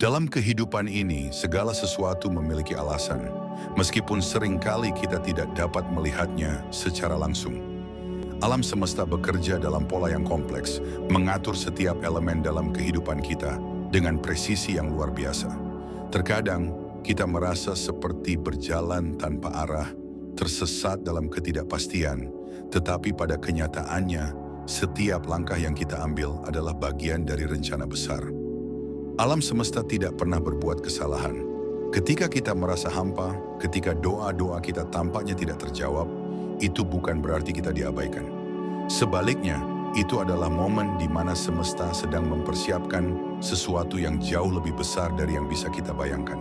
Dalam kehidupan ini, segala sesuatu memiliki alasan, meskipun seringkali kita tidak dapat melihatnya secara langsung. Alam semesta bekerja dalam pola yang kompleks, mengatur setiap elemen dalam kehidupan kita dengan presisi yang luar biasa. Terkadang, kita merasa seperti berjalan tanpa arah, tersesat dalam ketidakpastian, tetapi pada kenyataannya, setiap langkah yang kita ambil adalah bagian dari rencana besar. Alam semesta tidak pernah berbuat kesalahan. Ketika kita merasa hampa, ketika doa-doa kita tampaknya tidak terjawab, itu bukan berarti kita diabaikan. Sebaliknya, itu adalah momen di mana semesta sedang mempersiapkan sesuatu yang jauh lebih besar dari yang bisa kita bayangkan.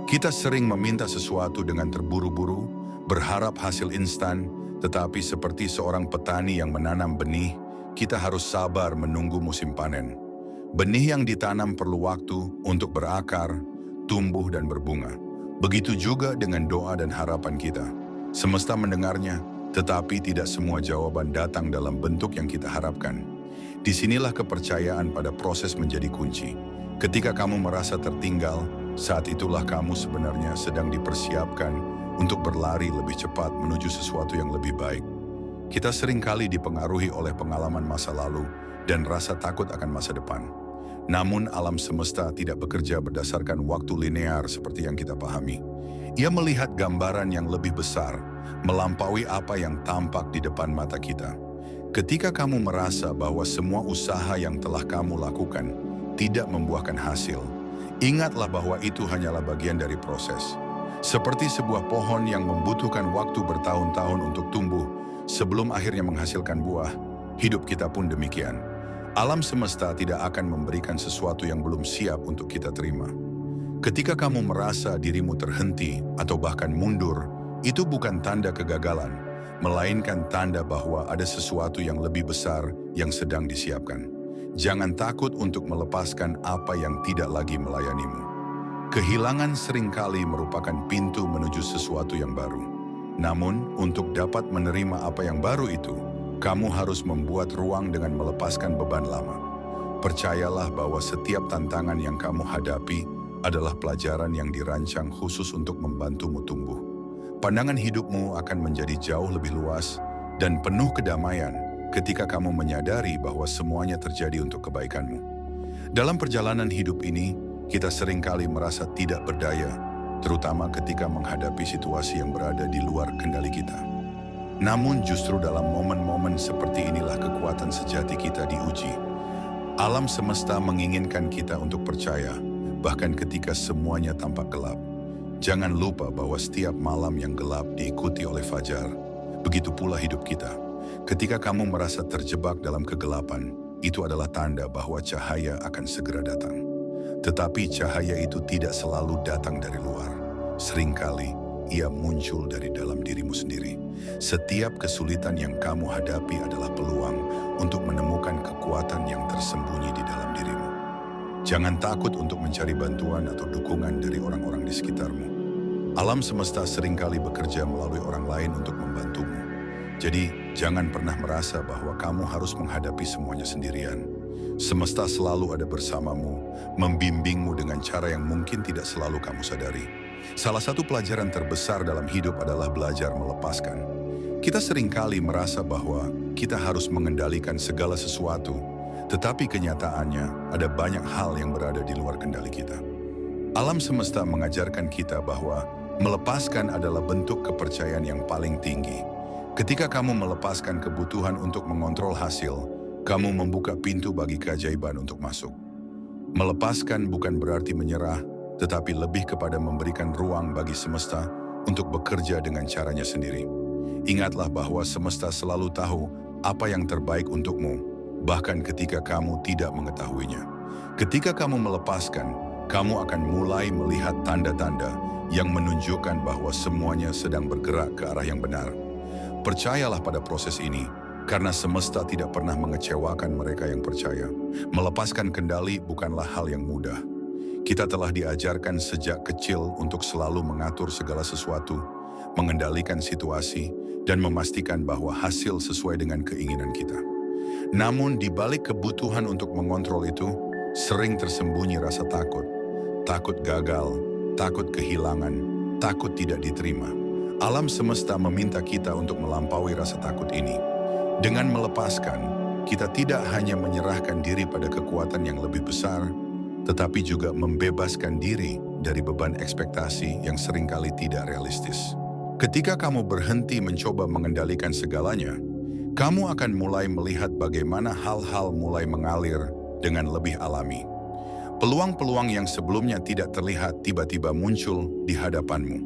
Kita sering meminta sesuatu dengan terburu-buru, berharap hasil instan, tetapi seperti seorang petani yang menanam benih, kita harus sabar menunggu musim panen. Benih yang ditanam perlu waktu untuk berakar, tumbuh dan berbunga. Begitu juga dengan doa dan harapan kita. Semesta mendengarnya, tetapi tidak semua jawaban datang dalam bentuk yang kita harapkan. Disinilah kepercayaan pada proses menjadi kunci. Ketika kamu merasa tertinggal, saat itulah kamu sebenarnya sedang dipersiapkan untuk berlari lebih cepat menuju sesuatu yang lebih baik. Kita seringkali dipengaruhi oleh pengalaman masa lalu dan rasa takut akan masa depan. Namun alam semesta tidak bekerja berdasarkan waktu linear seperti yang kita pahami. Ia melihat gambaran yang lebih besar, melampaui apa yang tampak di depan mata kita. Ketika kamu merasa bahwa semua usaha yang telah kamu lakukan tidak membuahkan hasil, ingatlah bahwa itu hanyalah bagian dari proses. Seperti sebuah pohon yang membutuhkan waktu bertahun-tahun untuk tumbuh sebelum akhirnya menghasilkan buah, hidup kita pun demikian. Alam semesta tidak akan memberikan sesuatu yang belum siap untuk kita terima. Ketika kamu merasa dirimu terhenti atau bahkan mundur, itu bukan tanda kegagalan, melainkan tanda bahwa ada sesuatu yang lebih besar yang sedang disiapkan. Jangan takut untuk melepaskan apa yang tidak lagi melayanimu. Kehilangan seringkali merupakan pintu menuju sesuatu yang baru. Namun, untuk dapat menerima apa yang baru itu, kamu harus membuat ruang dengan melepaskan beban lama. Percayalah bahwa setiap tantangan yang kamu hadapi adalah pelajaran yang dirancang khusus untuk membantumu tumbuh. Pandangan hidupmu akan menjadi jauh lebih luas dan penuh kedamaian ketika kamu menyadari bahwa semuanya terjadi untuk kebaikanmu. Dalam perjalanan hidup ini, kita seringkali merasa tidak berdaya, terutama ketika menghadapi situasi yang berada di luar kendali kita. Namun justru dalam momen-momen seperti inilah kekuatan sejati kita diuji. Alam semesta menginginkan kita untuk percaya, bahkan ketika semuanya tampak gelap. Jangan lupa bahwa setiap malam yang gelap diikuti oleh fajar. Begitu pula hidup kita. Ketika kamu merasa terjebak dalam kegelapan, itu adalah tanda bahwa cahaya akan segera datang. Tetapi cahaya itu tidak selalu datang dari luar. Seringkali ia muncul dari dalam dirimu sendiri. Setiap kesulitan yang kamu hadapi adalah peluang untuk menemukan kekuatan yang tersembunyi di dalam dirimu. Jangan takut untuk mencari bantuan atau dukungan dari orang-orang di sekitarmu. Alam semesta seringkali bekerja melalui orang lain untuk membantumu. Jadi, jangan pernah merasa bahwa kamu harus menghadapi semuanya sendirian. Semesta selalu ada bersamamu, membimbingmu dengan cara yang mungkin tidak selalu kamu sadari. Salah satu pelajaran terbesar dalam hidup adalah belajar melepaskan. Kita seringkali merasa bahwa kita harus mengendalikan segala sesuatu, tetapi kenyataannya ada banyak hal yang berada di luar kendali kita. Alam semesta mengajarkan kita bahwa melepaskan adalah bentuk kepercayaan yang paling tinggi. Ketika kamu melepaskan kebutuhan untuk mengontrol hasil, kamu membuka pintu bagi keajaiban untuk masuk. Melepaskan bukan berarti menyerah, tetapi lebih kepada memberikan ruang bagi semesta untuk bekerja dengan caranya sendiri. Ingatlah bahwa semesta selalu tahu apa yang terbaik untukmu, bahkan ketika kamu tidak mengetahuinya. Ketika kamu melepaskan, kamu akan mulai melihat tanda-tanda yang menunjukkan bahwa semuanya sedang bergerak ke arah yang benar. Percayalah pada proses ini, karena semesta tidak pernah mengecewakan mereka yang percaya. Melepaskan kendali bukanlah hal yang mudah. Kita telah diajarkan sejak kecil untuk selalu mengatur segala sesuatu, mengendalikan situasi, dan memastikan bahwa hasil sesuai dengan keinginan kita. Namun di balik kebutuhan untuk mengontrol itu, sering tersembunyi rasa takut. takut gagal, takut kehilangan, takut tidak diterima. Alam semesta meminta kita untuk melampaui rasa takut ini. Dengan melepaskan, kita tidak hanya menyerahkan diri pada kekuatan yang lebih besar, tetapi juga membebaskan diri dari beban ekspektasi yang seringkali tidak realistis. Ketika kamu berhenti mencoba mengendalikan segalanya, kamu akan mulai melihat bagaimana hal-hal mulai mengalir dengan lebih alami. Peluang-peluang yang sebelumnya tidak terlihat tiba-tiba muncul di hadapanmu.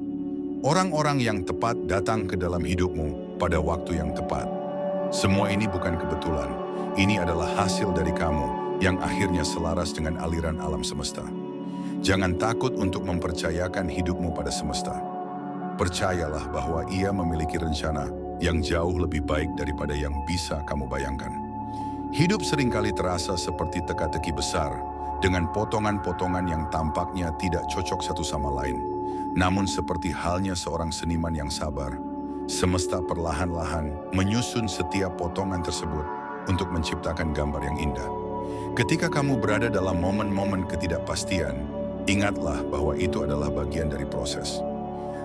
Orang-orang yang tepat datang ke dalam hidupmu pada waktu yang tepat. Semua ini bukan kebetulan. Ini adalah hasil dari kamu yang akhirnya selaras dengan aliran alam semesta. Jangan takut untuk mempercayakan hidupmu pada semesta. Percayalah bahwa ia memiliki rencana yang jauh lebih baik daripada yang bisa kamu bayangkan. Hidup seringkali terasa seperti teka-teki besar, dengan potongan-potongan yang tampaknya tidak cocok satu sama lain. Namun seperti halnya seorang seniman yang sabar, semesta perlahan-lahan menyusun setiap potongan tersebut untuk menciptakan gambar yang indah. Ketika kamu berada dalam momen-momen ketidakpastian, ingatlah bahwa itu adalah bagian dari proses.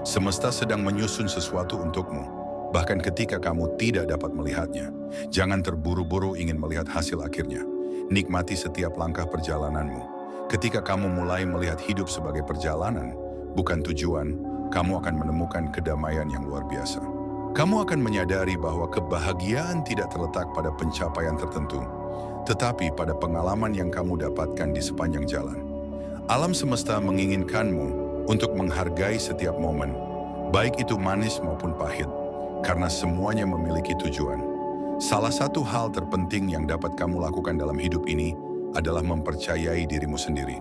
Semesta sedang menyusun sesuatu untukmu. Bahkan ketika kamu tidak dapat melihatnya, jangan terburu-buru ingin melihat hasil akhirnya. Nikmati setiap langkah perjalananmu. Ketika kamu mulai melihat hidup sebagai perjalanan, bukan tujuan, kamu akan menemukan kedamaian yang luar biasa. Kamu akan menyadari bahwa kebahagiaan tidak terletak pada pencapaian tertentu, tetapi pada pengalaman yang kamu dapatkan di sepanjang jalan. Alam semesta menginginkanmu untuk menghargai setiap momen, baik itu manis maupun pahit, karena semuanya memiliki tujuan. Salah satu hal terpenting yang dapat kamu lakukan dalam hidup ini adalah mempercayai dirimu sendiri.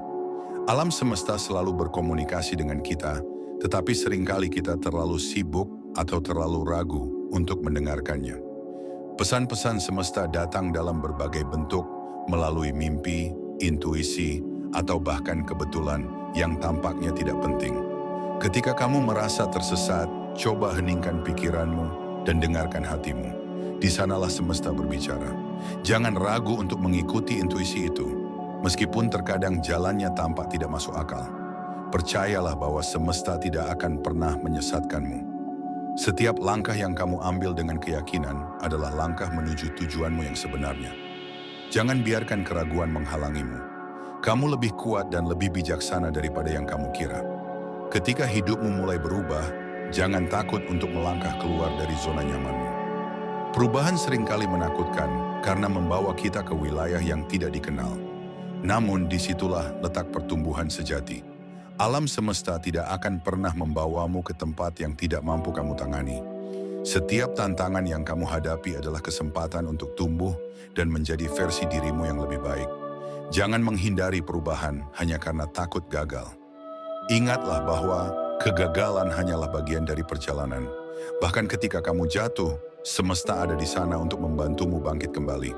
Alam semesta selalu berkomunikasi dengan kita, tetapi seringkali kita terlalu sibuk atau terlalu ragu untuk mendengarkannya. Pesan-pesan semesta datang dalam berbagai bentuk, melalui mimpi, intuisi, atau bahkan kebetulan yang tampaknya tidak penting. Ketika kamu merasa tersesat, coba heningkan pikiranmu dan dengarkan hatimu. Di sanalah semesta berbicara. Jangan ragu untuk mengikuti intuisi itu, meskipun terkadang jalannya tampak tidak masuk akal. Percayalah bahwa semesta tidak akan pernah menyesatkanmu. Setiap langkah yang kamu ambil dengan keyakinan adalah langkah menuju tujuanmu yang sebenarnya. Jangan biarkan keraguan menghalangimu. Kamu lebih kuat dan lebih bijaksana daripada yang kamu kira. Ketika hidupmu mulai berubah, jangan takut untuk melangkah keluar dari zona nyamanmu. Perubahan seringkali menakutkan karena membawa kita ke wilayah yang tidak dikenal. Namun disitulah letak pertumbuhan sejati. Alam semesta tidak akan pernah membawamu ke tempat yang tidak mampu kamu tangani. Setiap tantangan yang kamu hadapi adalah kesempatan untuk tumbuh dan menjadi versi dirimu yang lebih baik. Jangan menghindari perubahan hanya karena takut gagal. Ingatlah bahwa kegagalan hanyalah bagian dari perjalanan. Bahkan ketika kamu jatuh, semesta ada di sana untuk membantumu bangkit kembali.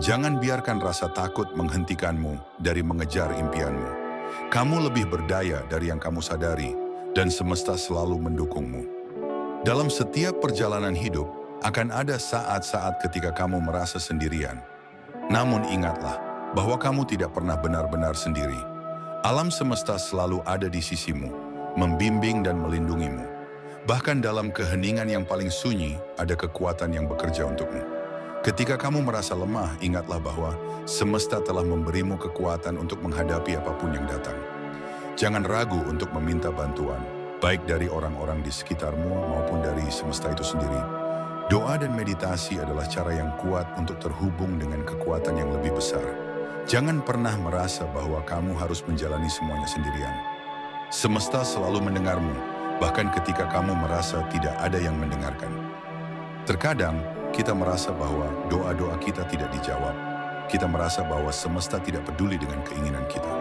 Jangan biarkan rasa takut menghentikanmu dari mengejar impianmu. Kamu lebih berdaya dari yang kamu sadari, dan semesta selalu mendukungmu. Dalam setiap perjalanan hidup, akan ada saat-saat ketika kamu merasa sendirian. Namun ingatlah bahwa kamu tidak pernah benar-benar sendiri. Alam semesta selalu ada di sisimu, membimbing dan melindungimu. Bahkan dalam keheningan yang paling sunyi, ada kekuatan yang bekerja untukmu. Ketika kamu merasa lemah, ingatlah bahwa semesta telah memberimu kekuatan untuk menghadapi apapun yang datang. Jangan ragu untuk meminta bantuan, baik dari orang-orang di sekitarmu maupun dari semesta itu sendiri. Doa dan meditasi adalah cara yang kuat untuk terhubung dengan kekuatan yang lebih besar. Jangan pernah merasa bahwa kamu harus menjalani semuanya sendirian. Semesta selalu mendengarmu, bahkan ketika kamu merasa tidak ada yang mendengarkan. Terkadang, kita merasa bahwa doa-doa kita tidak dijawab. Kita merasa bahwa semesta tidak peduli dengan keinginan kita.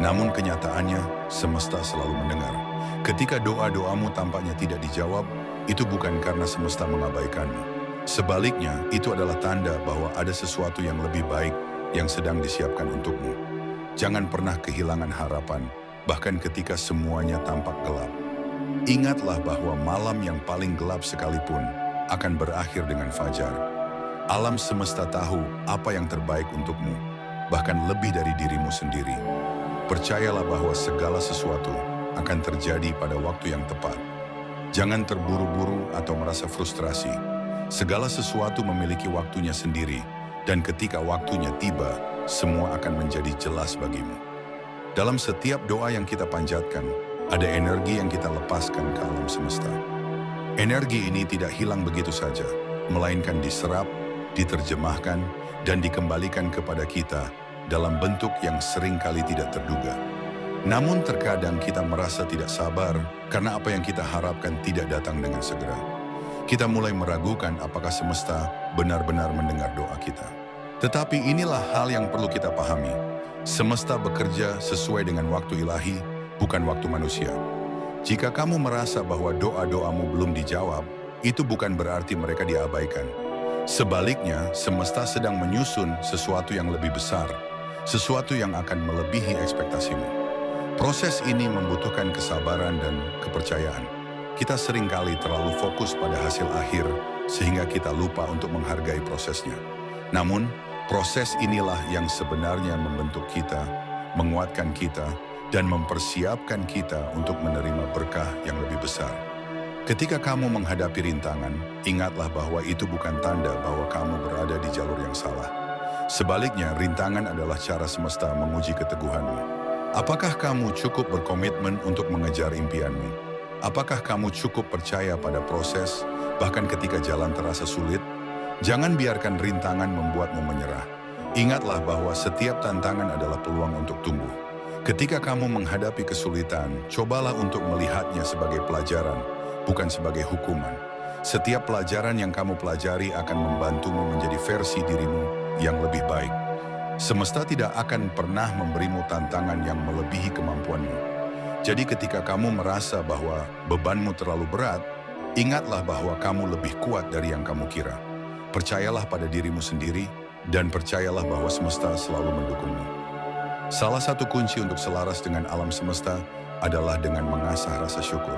Namun kenyataannya, semesta selalu mendengar. Ketika doa-doamu tampaknya tidak dijawab, itu bukan karena semesta mengabaikanmu. Sebaliknya, itu adalah tanda bahwa ada sesuatu yang lebih baik yang sedang disiapkan untukmu. Jangan pernah kehilangan harapan, bahkan ketika semuanya tampak gelap. Ingatlah bahwa malam yang paling gelap sekalipun akan berakhir dengan fajar. Alam semesta tahu apa yang terbaik untukmu, bahkan lebih dari dirimu sendiri. Percayalah bahwa segala sesuatu akan terjadi pada waktu yang tepat. Jangan terburu-buru atau merasa frustrasi. Segala sesuatu memiliki waktunya sendiri, dan ketika waktunya tiba, semua akan menjadi jelas bagimu. Dalam setiap doa yang kita panjatkan, ada energi yang kita lepaskan ke alam semesta. Energi ini tidak hilang begitu saja, melainkan diserap, diterjemahkan, dan dikembalikan kepada kita dalam bentuk yang seringkali tidak terduga. Namun terkadang kita merasa tidak sabar karena apa yang kita harapkan tidak datang dengan segera. Kita mulai meragukan apakah semesta benar-benar mendengar doa kita. Tetapi inilah hal yang perlu kita pahami. Semesta bekerja sesuai dengan waktu ilahi, bukan waktu manusia. Jika kamu merasa bahwa doa-doamu belum dijawab, itu bukan berarti mereka diabaikan. Sebaliknya, semesta sedang menyusun sesuatu yang lebih besar, sesuatu yang akan melebihi ekspektasimu. Proses ini membutuhkan kesabaran dan kepercayaan. Kita seringkali terlalu fokus pada hasil akhir, sehingga kita lupa untuk menghargai prosesnya. Namun, proses inilah yang sebenarnya membentuk kita, menguatkan kita, dan mempersiapkan kita untuk menerima berkah yang lebih besar. Ketika kamu menghadapi rintangan, ingatlah bahwa itu bukan tanda bahwa kamu berada di jalur yang salah. Sebaliknya, rintangan adalah cara semesta menguji keteguhanmu. Apakah kamu cukup berkomitmen untuk mengejar impianmu? Apakah kamu cukup percaya pada proses, bahkan ketika jalan terasa sulit? Jangan biarkan rintangan membuatmu menyerah. Ingatlah bahwa setiap tantangan adalah peluang untuk tumbuh. Ketika kamu menghadapi kesulitan, cobalah untuk melihatnya sebagai pelajaran, bukan sebagai hukuman. Setiap pelajaran yang kamu pelajari akan membantumu menjadi versi dirimu yang lebih baik. Semesta tidak akan pernah memberimu tantangan yang melebihi kemampuanmu. Jadi ketika kamu merasa bahwa bebanmu terlalu berat, ingatlah bahwa kamu lebih kuat dari yang kamu kira. Percayalah pada dirimu sendiri, dan percayalah bahwa semesta selalu mendukungmu. Salah satu kunci untuk selaras dengan alam semesta adalah dengan mengasah rasa syukur.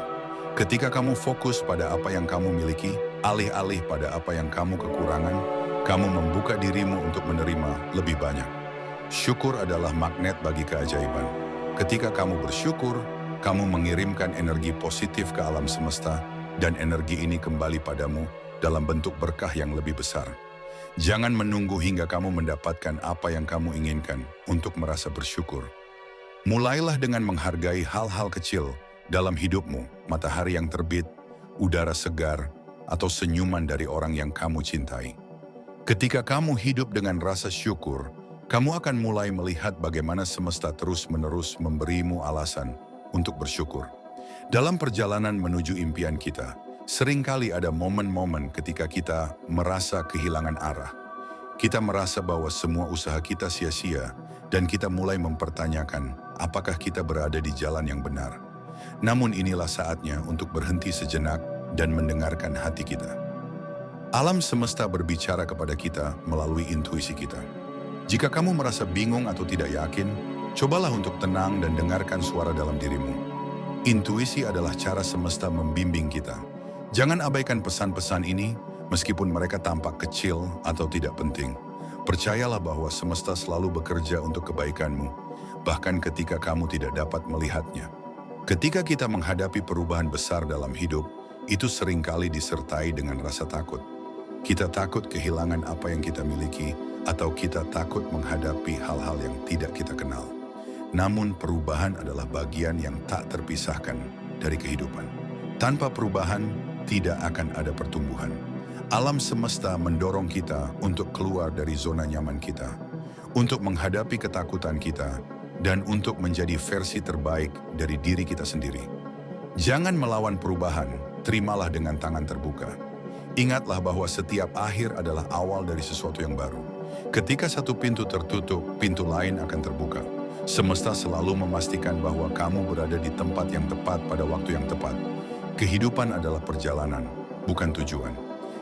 Ketika kamu fokus pada apa yang kamu miliki, alih-alih pada apa yang kamu kekurangan, kamu membuka dirimu untuk menerima lebih banyak. Syukur adalah magnet bagi keajaiban. Ketika kamu bersyukur, kamu mengirimkan energi positif ke alam semesta, dan energi ini kembali padamu dalam bentuk berkah yang lebih besar. Jangan menunggu hingga kamu mendapatkan apa yang kamu inginkan untuk merasa bersyukur. Mulailah dengan menghargai hal-hal kecil dalam hidupmu, matahari yang terbit, udara segar, atau senyuman dari orang yang kamu cintai. Ketika kamu hidup dengan rasa syukur, kamu akan mulai melihat bagaimana semesta terus-menerus memberimu alasan untuk bersyukur. Dalam perjalanan menuju impian kita, seringkali ada momen-momen ketika kita merasa kehilangan arah. Kita merasa bahwa semua usaha kita sia-sia, dan kita mulai mempertanyakan apakah kita berada di jalan yang benar. Namun inilah saatnya untuk berhenti sejenak dan mendengarkan hati kita. Alam semesta berbicara kepada kita melalui intuisi kita. Jika kamu merasa bingung atau tidak yakin, cobalah untuk tenang dan dengarkan suara dalam dirimu. Intuisi adalah cara semesta membimbing kita. Jangan abaikan pesan-pesan ini, meskipun mereka tampak kecil atau tidak penting. Percayalah bahwa semesta selalu bekerja untuk kebaikanmu, bahkan ketika kamu tidak dapat melihatnya. Ketika kita menghadapi perubahan besar dalam hidup, itu seringkali disertai dengan rasa takut. Kita takut kehilangan apa yang kita miliki, atau kita takut menghadapi hal-hal yang tidak kita kenal. Namun perubahan adalah bagian yang tak terpisahkan dari kehidupan. Tanpa perubahan, tidak akan ada pertumbuhan. Alam semesta mendorong kita untuk keluar dari zona nyaman kita, untuk menghadapi ketakutan kita, dan untuk menjadi versi terbaik dari diri kita sendiri. Jangan melawan perubahan, terimalah dengan tangan terbuka. Ingatlah bahwa setiap akhir adalah awal dari sesuatu yang baru. Ketika satu pintu tertutup, pintu lain akan terbuka. Semesta selalu memastikan bahwa kamu berada di tempat yang tepat pada waktu yang tepat. Kehidupan adalah perjalanan, bukan tujuan.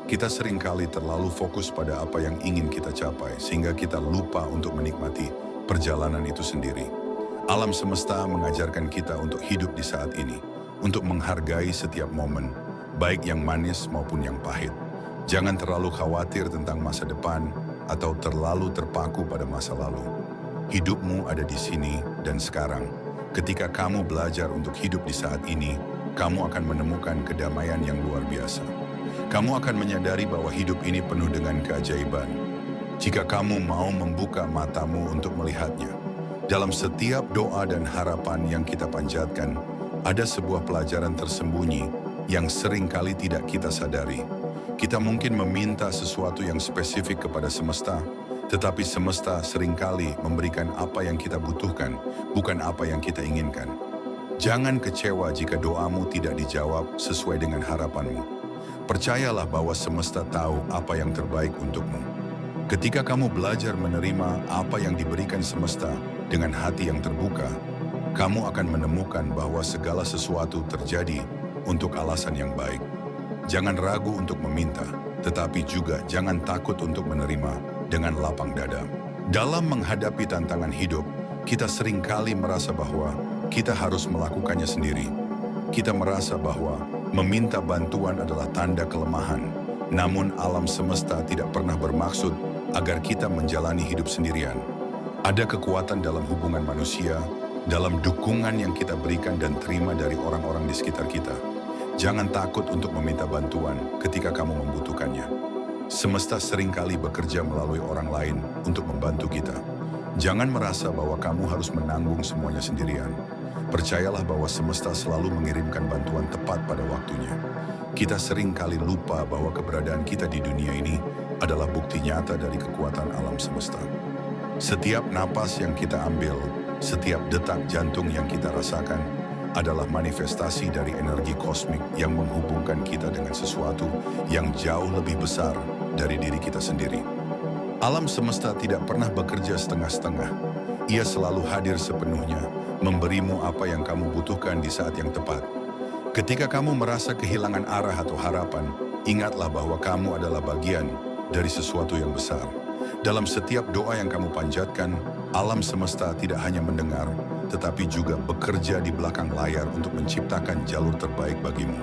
Kita seringkali terlalu fokus pada apa yang ingin kita capai, sehingga kita lupa untuk menikmati perjalanan itu sendiri. Alam semesta mengajarkan kita untuk hidup di saat ini, untuk menghargai setiap momen, baik yang manis maupun yang pahit. Jangan terlalu khawatir tentang masa depan atau terlalu terpaku pada masa lalu. Hidupmu ada di sini dan sekarang. Ketika kamu belajar untuk hidup di saat ini, kamu akan menemukan kedamaian yang luar biasa. Kamu akan menyadari bahwa hidup ini penuh dengan keajaiban. Jika kamu mau membuka matamu untuk melihatnya, dalam setiap doa dan harapan yang kita panjatkan, ada sebuah pelajaran tersembunyi yang seringkali tidak kita sadari. Kita mungkin meminta sesuatu yang spesifik kepada semesta, tetapi semesta seringkali memberikan apa yang kita butuhkan, bukan apa yang kita inginkan. Jangan kecewa jika doamu tidak dijawab sesuai dengan harapanmu. Percayalah bahwa semesta tahu apa yang terbaik untukmu. Ketika kamu belajar menerima apa yang diberikan semesta dengan hati yang terbuka, kamu akan menemukan bahwa segala sesuatu terjadi untuk alasan yang baik. Jangan ragu untuk meminta, tetapi juga jangan takut untuk menerima dengan lapang dada. Dalam menghadapi tantangan hidup, kita seringkali merasa bahwa kita harus melakukannya sendiri. Kita merasa bahwa meminta bantuan adalah tanda kelemahan, namun alam semesta tidak pernah bermaksud agar kita menjalani hidup sendirian. Ada kekuatan dalam hubungan manusia, dalam dukungan yang kita berikan dan terima dari orang-orang di sekitar kita. Jangan takut untuk meminta bantuan ketika kamu membutuhkannya. Semesta seringkali bekerja melalui orang lain untuk membantu kita. Jangan merasa bahwa kamu harus menanggung semuanya sendirian. Percayalah bahwa semesta selalu mengirimkan bantuan tepat pada waktunya. Kita seringkali lupa bahwa keberadaan kita di dunia ini adalah bukti nyata dari kekuatan alam semesta. Setiap napas yang kita ambil, setiap detak jantung yang kita rasakan, adalah manifestasi dari energi kosmik yang menghubungkan kita dengan sesuatu yang jauh lebih besar dari diri kita sendiri. Alam semesta tidak pernah bekerja setengah-setengah. Ia selalu hadir sepenuhnya, memberimu apa yang kamu butuhkan di saat yang tepat. Ketika kamu merasa kehilangan arah atau harapan, ingatlah bahwa kamu adalah bagian dari sesuatu yang besar. Dalam setiap doa yang kamu panjatkan, alam semesta tidak hanya mendengar, tetapi juga bekerja di belakang layar untuk menciptakan jalur terbaik bagimu.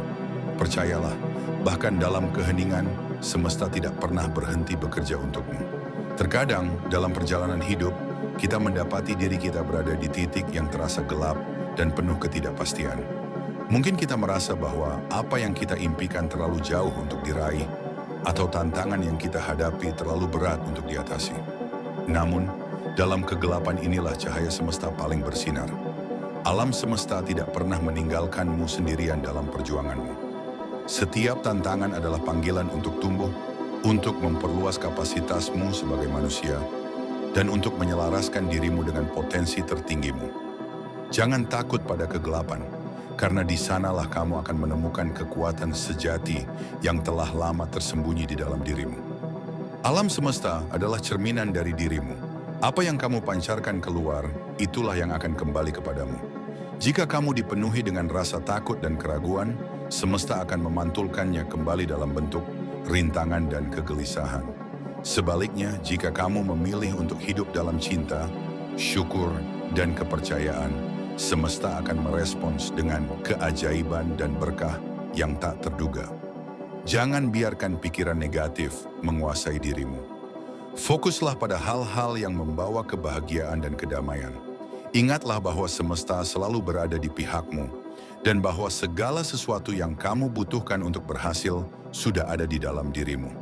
Percayalah, bahkan dalam keheningan, semesta tidak pernah berhenti bekerja untukmu. Terkadang, dalam perjalanan hidup, kita mendapati diri kita berada di titik yang terasa gelap dan penuh ketidakpastian. Mungkin kita merasa bahwa apa yang kita impikan terlalu jauh untuk diraih, atau tantangan yang kita hadapi terlalu berat untuk diatasi. Namun, dalam kegelapan inilah cahaya semesta paling bersinar. Alam semesta tidak pernah meninggalkanmu sendirian dalam perjuanganmu. Setiap tantangan adalah panggilan untuk tumbuh, untuk memperluas kapasitasmu sebagai manusia, dan untuk menyelaraskan dirimu dengan potensi tertinggimu. Jangan takut pada kegelapan, karena di sanalah kamu akan menemukan kekuatan sejati yang telah lama tersembunyi di dalam dirimu. Alam semesta adalah cerminan dari dirimu. Apa yang kamu pancarkan keluar, itulah yang akan kembali kepadamu. Jika kamu dipenuhi dengan rasa takut dan keraguan, semesta akan memantulkannya kembali dalam bentuk rintangan dan kegelisahan. Sebaliknya, jika kamu memilih untuk hidup dalam cinta, syukur, dan kepercayaan, semesta akan merespons dengan keajaiban dan berkah yang tak terduga. Jangan biarkan pikiran negatif menguasai dirimu. Fokuslah pada hal-hal yang membawa kebahagiaan dan kedamaian. Ingatlah bahwa semesta selalu berada di pihakmu, dan bahwa segala sesuatu yang kamu butuhkan untuk berhasil sudah ada di dalam dirimu.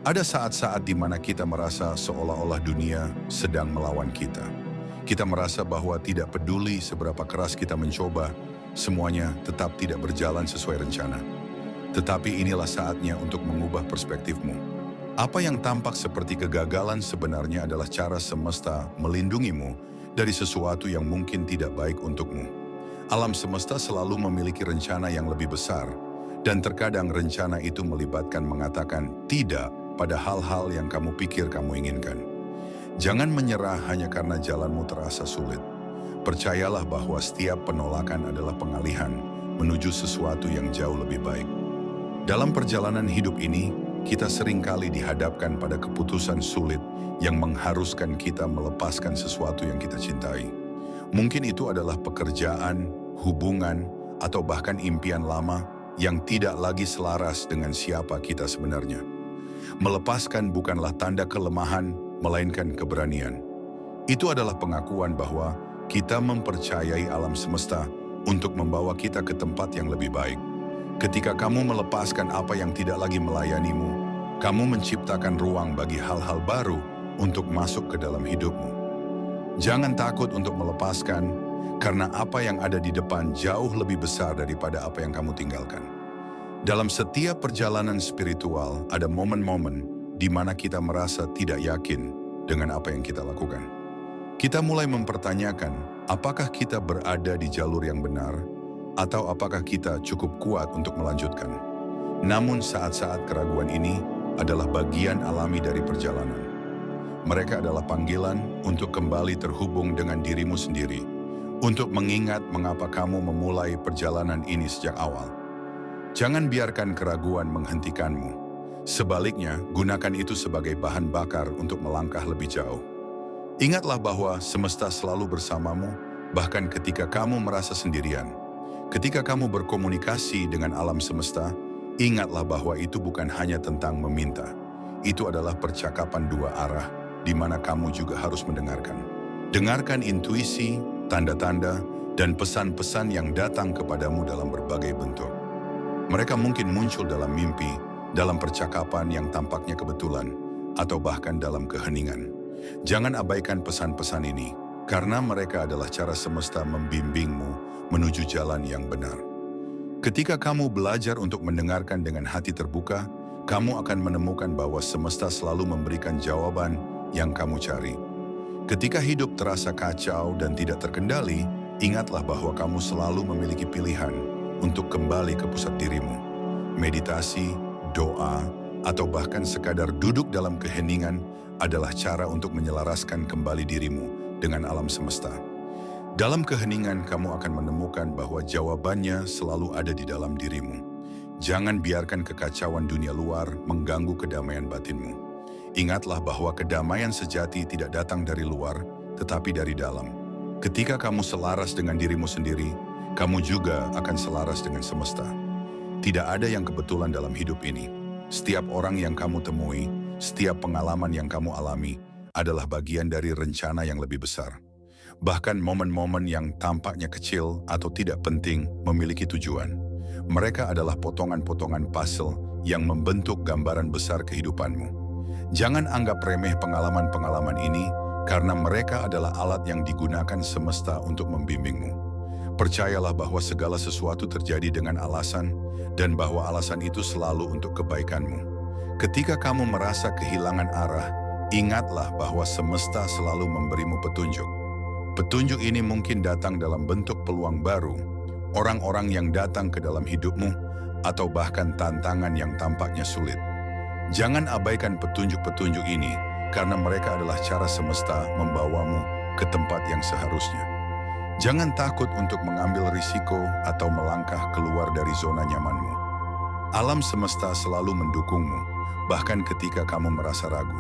Ada saat-saat di mana kita merasa seolah-olah dunia sedang melawan kita. Kita merasa bahwa tidak peduli seberapa keras kita mencoba, semuanya tetap tidak berjalan sesuai rencana. Tetapi inilah saatnya untuk mengubah perspektifmu. Apa yang tampak seperti kegagalan sebenarnya adalah cara semesta melindungimu dari sesuatu yang mungkin tidak baik untukmu. Alam semesta selalu memiliki rencana yang lebih besar, dan terkadang rencana itu melibatkan mengatakan tidak pada hal-hal yang kamu pikir kamu inginkan. Jangan menyerah hanya karena jalanmu terasa sulit. Percayalah bahwa setiap penolakan adalah pengalihan menuju sesuatu yang jauh lebih baik. Dalam perjalanan hidup ini, kita seringkali dihadapkan pada keputusan sulit yang mengharuskan kita melepaskan sesuatu yang kita cintai. Mungkin itu adalah pekerjaan, hubungan, atau bahkan impian lama yang tidak lagi selaras dengan siapa kita sebenarnya. Melepaskan bukanlah tanda kelemahan, melainkan keberanian. Itu adalah pengakuan bahwa kita mempercayai alam semesta untuk membawa kita ke tempat yang lebih baik. Ketika kamu melepaskan apa yang tidak lagi melayanimu, kamu menciptakan ruang bagi hal-hal baru untuk masuk ke dalam hidupmu. Jangan takut untuk melepaskan, karena apa yang ada di depan jauh lebih besar daripada apa yang kamu tinggalkan. Dalam setiap perjalanan spiritual, ada momen-momen di mana kita merasa tidak yakin dengan apa yang kita lakukan. Kita mulai mempertanyakan, apakah kita berada di jalur yang benar, atau apakah kita cukup kuat untuk melanjutkan. Namun saat-saat keraguan ini adalah bagian alami dari perjalanan. Mereka adalah panggilan untuk kembali terhubung dengan dirimu sendiri, untuk mengingat mengapa kamu memulai perjalanan ini sejak awal. Jangan biarkan keraguan menghentikanmu. Sebaliknya, gunakan itu sebagai bahan bakar untuk melangkah lebih jauh. Ingatlah bahwa semesta selalu bersamamu, bahkan ketika kamu merasa sendirian. Ketika kamu berkomunikasi dengan alam semesta, ingatlah bahwa itu bukan hanya tentang meminta. Itu adalah percakapan dua arah, di mana kamu juga harus mendengarkan. Dengarkan intuisi, tanda-tanda, dan pesan-pesan yang datang kepadamu dalam berbagai bentuk. Mereka mungkin muncul dalam mimpi, dalam percakapan yang tampaknya kebetulan, atau bahkan dalam keheningan. Jangan abaikan pesan-pesan ini, karena mereka adalah cara semesta membimbingmu menuju jalan yang benar. Ketika kamu belajar untuk mendengarkan dengan hati terbuka, kamu akan menemukan bahwa semesta selalu memberikan jawaban yang kamu cari. Ketika hidup terasa kacau dan tidak terkendali, ingatlah bahwa kamu selalu memiliki pilihan untuk kembali ke pusat dirimu. Meditasi, doa, atau bahkan sekadar duduk dalam keheningan adalah cara untuk menyelaraskan kembali dirimu dengan alam semesta. Dalam keheningan, kamu akan menemukan bahwa jawabannya selalu ada di dalam dirimu. Jangan biarkan kekacauan dunia luar mengganggu kedamaian batinmu. Ingatlah bahwa kedamaian sejati tidak datang dari luar, tetapi dari dalam. Ketika kamu selaras dengan dirimu sendiri, kamu juga akan selaras dengan semesta. Tidak ada yang kebetulan dalam hidup ini. Setiap orang yang kamu temui, setiap pengalaman yang kamu alami, adalah bagian dari rencana yang lebih besar. Bahkan momen-momen yang tampaknya kecil atau tidak penting memiliki tujuan. Mereka adalah potongan-potongan puzzle yang membentuk gambaran besar kehidupanmu. Jangan anggap remeh pengalaman-pengalaman ini, karena mereka adalah alat yang digunakan semesta untuk membimbingmu. Percayalah bahwa segala sesuatu terjadi dengan alasan, dan bahwa alasan itu selalu untuk kebaikanmu. Ketika kamu merasa kehilangan arah, ingatlah bahwa semesta selalu memberimu petunjuk. Petunjuk ini mungkin datang dalam bentuk peluang baru, orang-orang yang datang ke dalam hidupmu, atau bahkan tantangan yang tampaknya sulit. Jangan abaikan petunjuk-petunjuk ini, karena mereka adalah cara semesta membawamu ke tempat yang seharusnya. Jangan takut untuk mengambil risiko atau melangkah keluar dari zona nyamanmu. Alam semesta selalu mendukungmu, bahkan ketika kamu merasa ragu.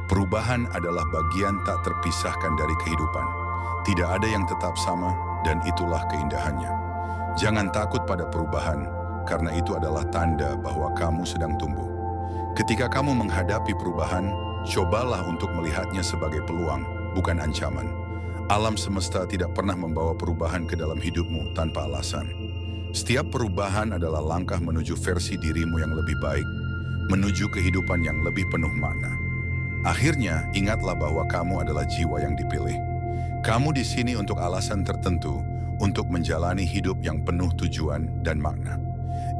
Perubahan adalah bagian tak terpisahkan dari kehidupan. Tidak ada yang tetap sama, dan itulah keindahannya. Jangan takut pada perubahan, karena itu adalah tanda bahwa kamu sedang tumbuh. Ketika kamu menghadapi perubahan, cobalah untuk melihatnya sebagai peluang, bukan ancaman. Alam semesta tidak pernah membawa perubahan ke dalam hidupmu tanpa alasan. Setiap perubahan adalah langkah menuju versi dirimu yang lebih baik, menuju kehidupan yang lebih penuh makna. Akhirnya, ingatlah bahwa kamu adalah jiwa yang dipilih. Kamu di sini untuk alasan tertentu, untuk menjalani hidup yang penuh tujuan dan makna.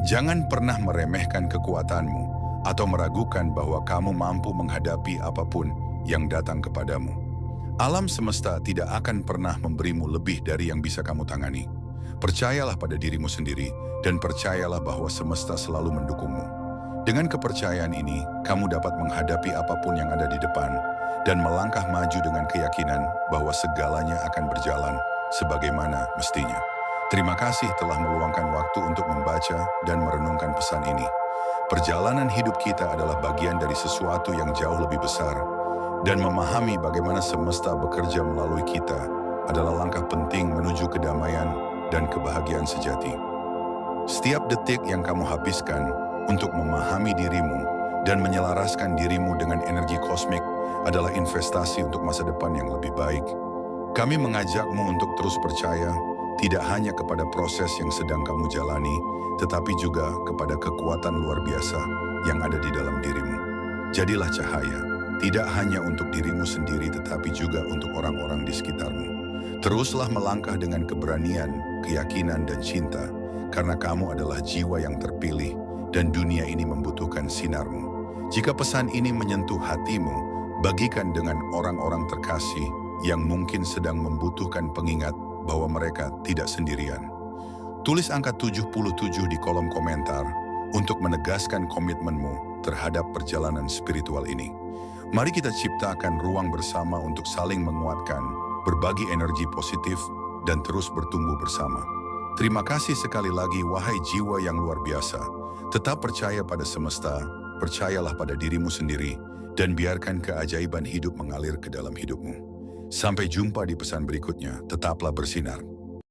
Jangan pernah meremehkan kekuatanmu atau meragukan bahwa kamu mampu menghadapi apapun yang datang kepadamu. Alam semesta tidak akan pernah memberimu lebih dari yang bisa kamu tangani. Percayalah pada dirimu sendiri dan percayalah bahwa semesta selalu mendukungmu. Dengan kepercayaan ini, kamu dapat menghadapi apapun yang ada di depan dan melangkah maju dengan keyakinan bahwa segalanya akan berjalan sebagaimana mestinya. Terima kasih telah meluangkan waktu untuk membaca dan merenungkan pesan ini. Perjalanan hidup kita adalah bagian dari sesuatu yang jauh lebih besar, dan memahami bagaimana semesta bekerja melalui kita adalah langkah penting menuju kedamaian dan kebahagiaan sejati. Setiap detik yang kamu habiskan untuk memahami dirimu dan menyelaraskan dirimu dengan energi kosmik adalah investasi untuk masa depan yang lebih baik. Kami mengajakmu untuk terus percaya, tidak hanya kepada proses yang sedang kamu jalani, tetapi juga kepada kekuatan luar biasa yang ada di dalam dirimu. Jadilah cahaya, tidak hanya untuk dirimu sendiri tetapi juga untuk orang-orang di sekitarmu. Teruslah melangkah dengan keberanian, keyakinan, dan cinta, karena kamu adalah jiwa yang terpilih dan dunia ini membutuhkan sinarmu. Jika pesan ini menyentuh hatimu, bagikan dengan orang-orang terkasih yang mungkin sedang membutuhkan pengingat bahwa mereka tidak sendirian. Tulis angka 77 di kolom komentar untuk menegaskan komitmenmu terhadap perjalanan spiritual ini. Mari kita ciptakan ruang bersama untuk saling menguatkan, berbagi energi positif, dan terus bertumbuh bersama. Terima kasih sekali lagi wahai jiwa yang luar biasa. Tetap percaya pada semesta, percayalah pada dirimu sendiri, dan biarkan keajaiban hidup mengalir ke dalam hidupmu. Sampai jumpa di pesan berikutnya, tetaplah bersinar.